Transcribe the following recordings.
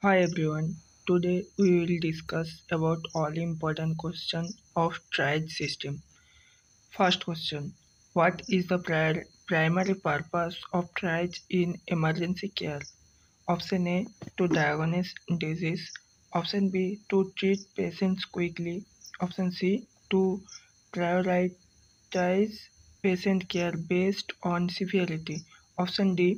Hi everyone. Today we will discuss about all important question of triage system. First question: what is the primary purpose of triage in emergency care? Option A: to diagnose disease. Option B: to treat patients quickly. Option C: to prioritize patient care based on severity. Option D: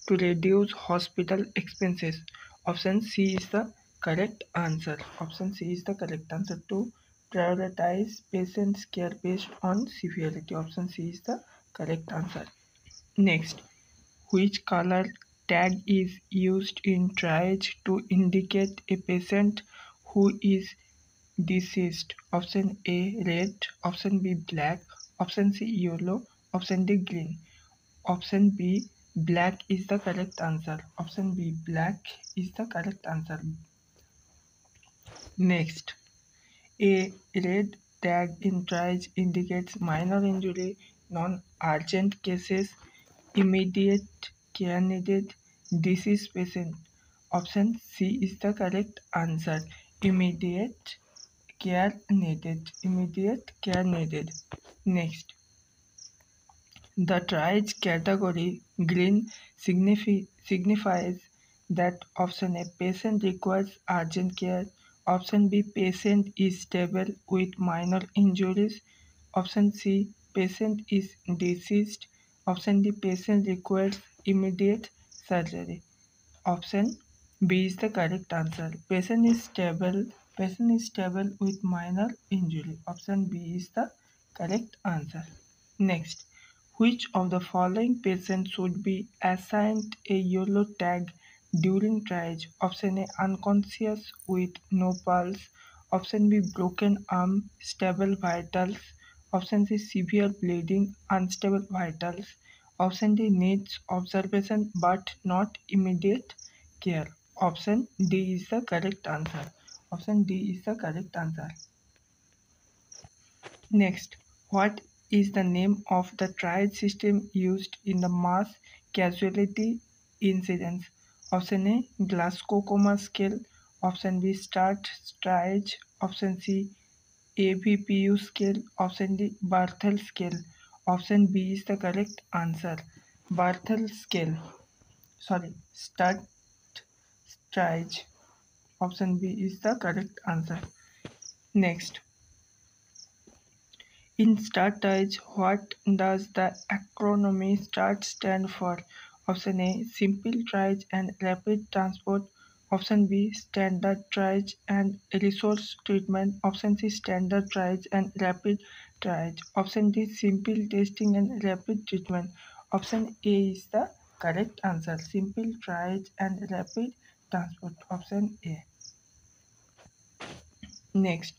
to reduce hospital expenses. Option C is the correct answer. Option C is the correct answer. To prioritize patients care based on severity. Option C is the correct answer. Next, which color tag is used in triage to indicate a patient who is deceased? Option A red, option B black, option C yellow, option D green. Option B black is the correct answer. Option B black is the correct answer. Next, a red tag in triage indicates minor injury, non-urgent cases, immediate care needed, disease patient. Option C is the correct answer. Immediate care needed. Immediate care needed. Next, the triage category green signifies that option A patient requires urgent care, option B patient is stable with minor injuries, option C patient is deceased, option D patient requires immediate surgery. Option B is the correct answer. Patient is stable with minor injury. Option B is the correct answer. Next, which of the following patients should be assigned a yellow tag during triage? Option A unconscious with no pulse. Option B broken arm, stable vitals. Option C severe bleeding, unstable vitals. Option D needs observation but not immediate care. Option D is the correct answer. Option D is the correct answer. Next, what is the name of the triage system used in the mass casualty incidents? Option A Glasgow Coma Scale. Option B START triage. Option C ABPU scale. Option D Barthel scale. Option B is the correct answer. Barthel scale. Sorry, START triage. Option B is the correct answer. Next, in STARTage, what does the acronym START stand for? Option A Simple Triage and Rapid Transport. Option B Standard Triage and Resource Treatment. Option C Standard Triage and Rapid Triage. Option D Simple Testing and Rapid Treatment. Option A is the correct answer. Simple Triage and Rapid Transport. Option A. Next,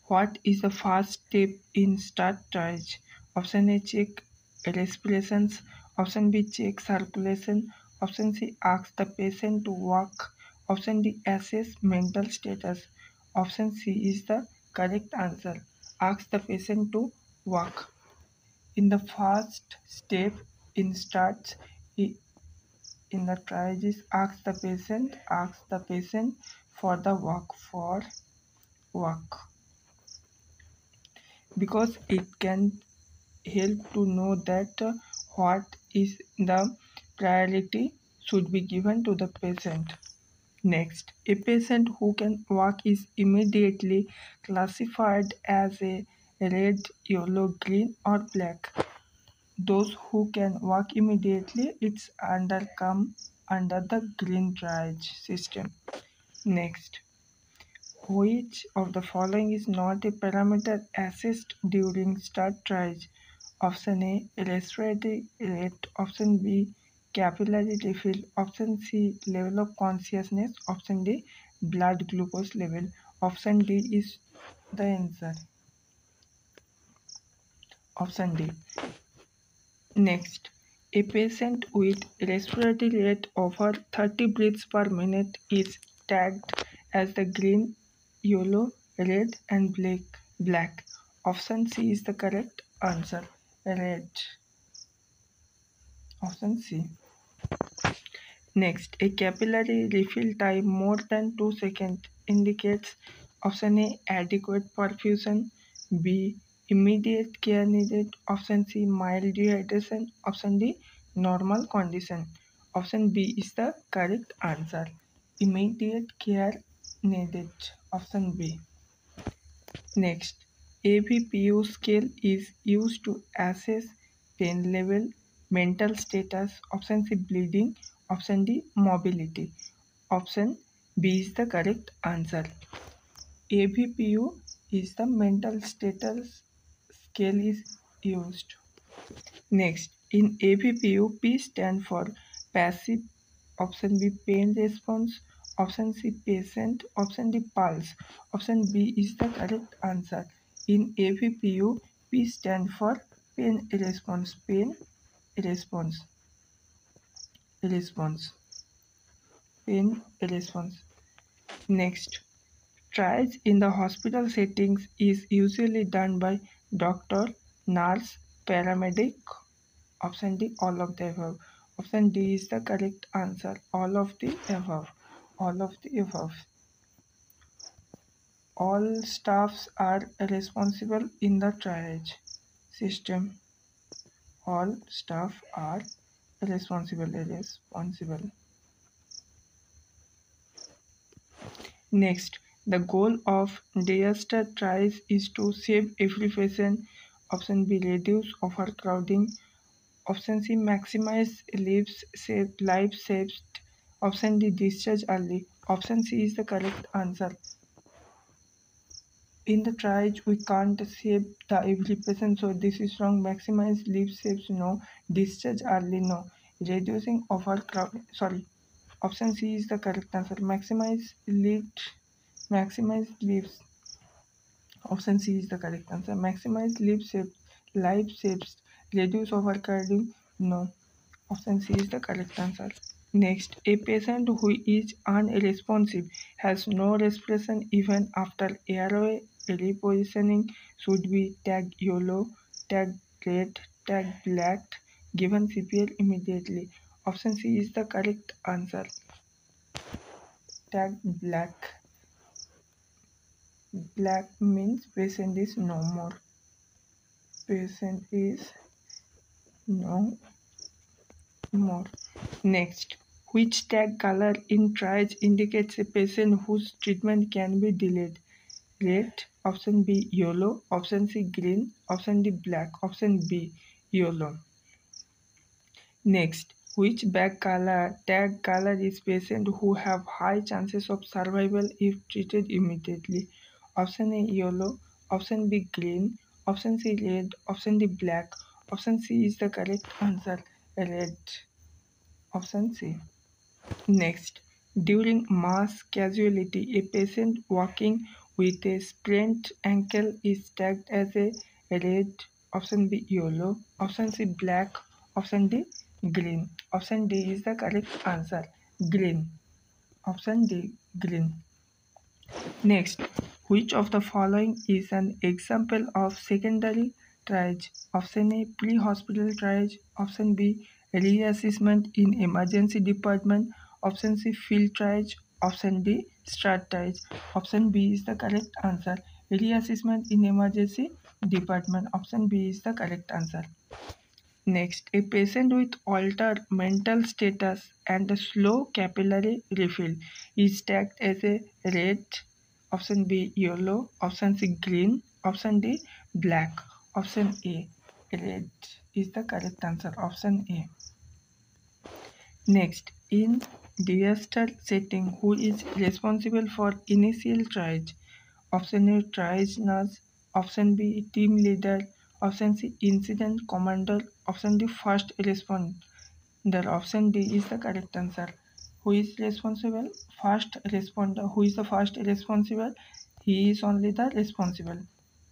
what is the first step in start triage? Option A check respirations, option B check circulation, option C ask the patient to walk, option D assess mental status, option C is the correct answer. Ask the patient to walk. In the first step in starts in the triage is ask the patient for the walk because it can help to know that what is the priority should be given to the patient. Next, a patient who can walk is immediately classified as a red, yellow, green, or black. Those who can walk immediately, it's come under the green triage system. Next, which of the following is not a parameter assessed during start triage? Option A respiratory rate, option B capillary refill, option C level of consciousness, option D blood glucose level. Option D is the answer. Option D. Next, a patient with respiratory rate over 30 breaths per minute is tagged as the green, yellow, red, and black. Option C is the correct answer. Red. Option C. Next, a capillary refill time more than 2 seconds indicates option A adequate perfusion, B immediate care needed, option C mild dehydration, option D normal condition. Option B is the correct answer. Immediate care needed. Option B. Next, ABPU scale is used to assess pain level, mental status, option C bleeding, option D mobility. Option B is the correct answer. ABPU is the mental status scale is used. Next, in ABPU, P stand for passive, option B pain response, option C patient, option D pulse. Option B is the correct answer. In ABPU, P stand for pain response, response, response, pain response. Next, triage in the hospital settings is usually done by doctor, nurse, paramedic. Option D, all of the above. Option D is the correct answer. All of the above. All of the above. All staffs are responsible in the triage system. All staff are responsible. Next, the goal of disaster triage is to save every patient. Option B, reduce overcrowding. Option C, maximize lives saved. Option D, discharge early. Option C is the correct answer. In the triage, we can't save the every patient, so this is wrong. Maximize lives saves, no. Discharge early, no. Reducing overcrowding, sorry. Option C is the correct answer. Maximize lives. Option C is the correct answer. Maximize life saves. Reduce overcrowding, no. Option C is the correct answer. Next, a patient who is unresponsive has no respiration even after airway repositioning should be tagged yellow, tagged red, tagged black, given CPR immediately. Option C is the correct answer. Tagged black. Black means patient is no more. Patient is no more. Next, which tag color in triage indicates a patient whose treatment can be delayed? Red, option B yellow, option C green, option D black, option B yellow. Next, which tag color is patient who have high chances of survival if treated immediately? Option A yellow, option B green, option C red, option D black, option C is the correct answer. Red. Option C. Next, during mass casualty, a patient walking with a sprained ankle is tagged as a red, option B yellow, option C black, option D green. Option D is the correct answer. Green. Option D green. Next, which of the following is an example of secondary triage? Option A pre-hospital triage, option B reassessment in emergency department, option C field triage, option D start triage. Option B is the correct answer. Reassessment in emergency department. Option B is the correct answer. Next, a patient with altered mental status and a slow capillary refill is tagged as a red, option B yellow, option C green, option D black, option A red is the correct answer. Option A. Next, in disaster setting, who is responsible for initial triage? Option A triage nurse, option B team leader, option C incident commander, option D first responder. Option D is the correct answer. Who is responsible? First responder. Who is the first responsible? He is only the responsible.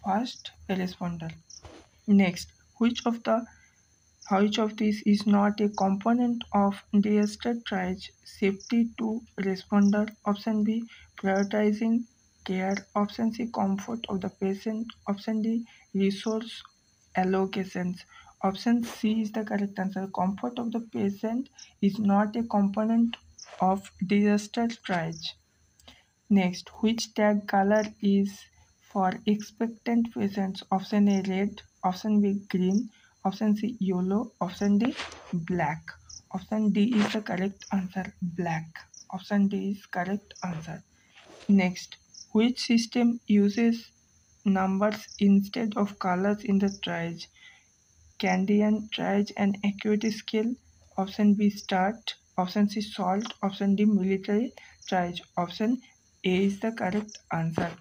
First responder. Next, which of these is not a component of disaster triage? Safety to responder. Option B prioritizing care. Option C comfort of the patient. Option D resource allocations. Option C is the correct answer. Comfort of the patient is not a component of disaster triage. Next, which tag color is for expectant patients? Option A red, option B green, option C yellow, option D black. Option D is the correct answer, black. Option D is correct answer. Next, which system uses numbers instead of colors in the triage? Canadian triage and acuity scale. Option B start. Option C salt. Option D military triage. Option A is the correct answer.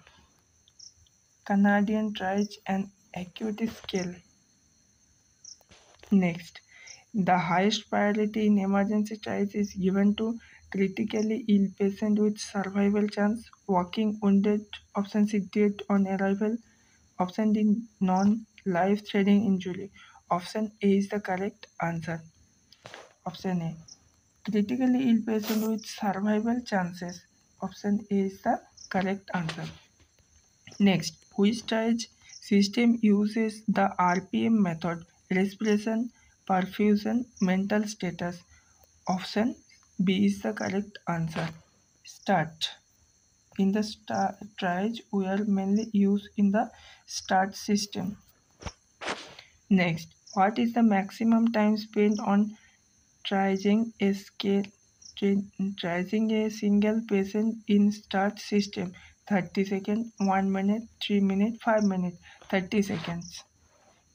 Canadian triage and acuity scale. Next, the highest priority in emergency triage is given to critically ill patient with survival chance, walking wounded. Option C dead on arrival. Option D non-life-threatening injury. Option A is the correct answer. Option A. Critically ill patient with survival chances. Option A is the correct answer. Next, which triage system uses the RPM method? Respiration, perfusion, mental status. Option B is the correct answer. Start. In the triage, we are mainly used in the start system. Next, what is the maximum time spent on triaging a single patient in start system? 30 seconds, 1 minute, 3 minutes, 5 minutes, 30 seconds.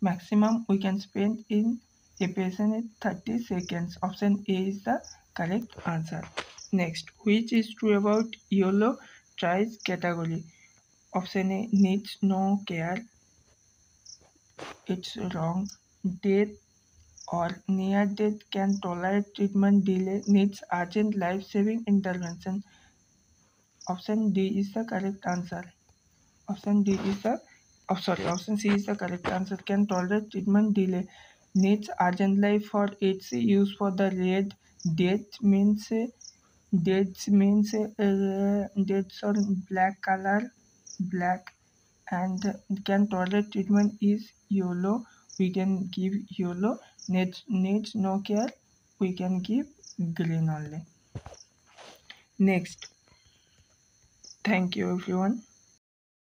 Maximum we can spend in a patient is 30 seconds. Option A is the correct answer. Next, which is true about YOLO triage category? Option A needs no care. It's wrong. Death or near death can tolerate treatment delay, needs urgent life-saving intervention. Option D is the correct answer. Option D is the Option C is the correct answer. Can tolerate treatment delay, needs urgent life for its use for the red. Death means deaths on black color, black, and can tolerate treatment is yellow. We can give yellow. Needs no care. We can give green only. Next, thank you everyone.